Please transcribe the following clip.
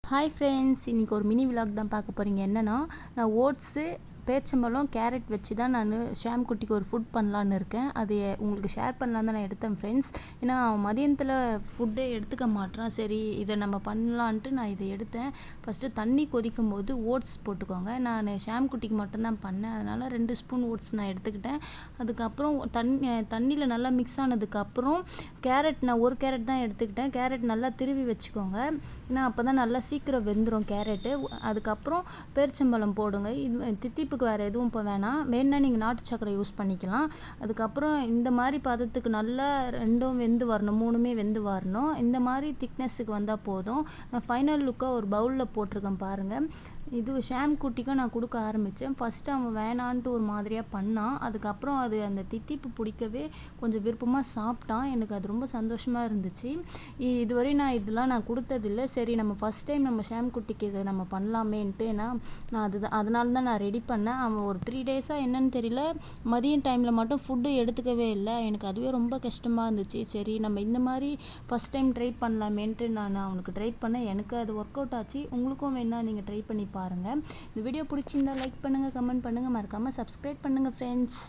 Hi friends, இன்றைக்கி ஒரு mini vlog தான் பார்க்க போகிறீங்க. என்னென்னா, நான் ஓட்ஸு, பேரிச்சம்பழம், கேரட் வச்சு தான் நான் ஷாம் குட்டிக்கு ஒரு ஃபுட் பண்ணலான்னு இருக்கேன். அது உங்களுக்கு ஷேர் பண்ணலான்னு தான் நான் எடுத்தேன் ஃப்ரெண்ட்ஸ். ஏன்னா மதியானத்தில் ஃபுட்டே எடுத்துக்க மாட்டேறான். சரி, இதை நம்ம பண்ணலான்ட்டு நான் இதை எடுத்தேன். ஃபஸ்ட்டு தண்ணி கொதிக்கும் போது ஓட்ஸ் போட்டுக்கோங்க. நான் ஷாம் குட்டிக்கு மட்டும்தான் பண்ணேன், அதனால் 2 ஸ்பூன் ஓட்ஸ் நான் எடுத்துக்கிட்டேன். அதுக்கப்புறம் தண்ணியில் நல்லா மிக்ஸ் ஆனதுக்கப்புறம் நான் 1 கேரட் தான் எடுத்துக்கிட்டேன். கேரட் நல்லா திருவி வச்சுக்கோங்க, ஏன்னா அப்போ தான் நல்லா சீக்கிரம் வெந்துடும் கேரட்டு. அதுக்கப்புறம் பேரிச்சம்பழம் போடுங்க. இது தித்திப்புக்கு வேறு எதுவும் இப்போ வேணால் நீங்கள் நாட்டு சக்கரை யூஸ் பண்ணிக்கலாம். அதுக்கப்புறம் இந்த மாதிரி பதத்துக்கு நல்லா 2ம் வெந்து வரணும், 3மே வெந்து வரணும். இந்த மாதிரி திக்னஸுக்கு வந்தால் போதும். நான் ஃபைனல் லுக்காக ஒரு பவுலில் போட்டிருக்கேன் பாருங்கள். இது ஷாம் குட்டிக்கும் நான் கொடுக்க ஆரம்பித்தேன். ஃபஸ்ட்டு அவன் வேணான்ட்டு ஒரு மாதிரியாக பண்ணான். அதுக்கப்புறம் அது அந்த தித்திப்பு பிடிக்கவே கொஞ்சம் விருப்பமாக சாப்பிட்டான். எனக்கு அது ரொம்ப சந்தோஷமாக இருந்துச்சு. இதுவரை நான் கொடுத்ததில்லை. சரி, நம்ம ஃபஸ்ட் டைம் நம்ம ஷாம் குட்டிக்கு இதை நம்ம பண்ணலாமேன்ட்டு நான் அதனால தான் நான் ரெடி பண்ணேன். அவன் ஒரு 3 டேஸாக என்னன்னு தெரியல, மதியம் டைமில் மட்டும் ஃபுட்டு எடுத்துக்கவே இல்லை. எனக்கு அதுவே ரொம்ப கஷ்டமாக இருந்துச்சு. சரி, நம்ம இந்த மாதிரி ஃபஸ்ட் டைம் ட்ரை பண்ணலாமேன்ட்டு நான் அவனுக்கு ட்ரை பண்ணேன். எனக்கு அது ஒர்க் அவுட் ஆச்சு. உங்களுக்கும் வேணால் நீங்கள் ட்ரை பண்ணி பாருங்கள். இந்த வீடியோ பிடிச்சிருந்தா லைக் பண்ணுங்கள், கமெண்ட் பண்ணுங்கள், மறக்காமல் சப்ஸ்கிரைப் பண்ணுங்கள் ஃப்ரெண்ட்ஸ்.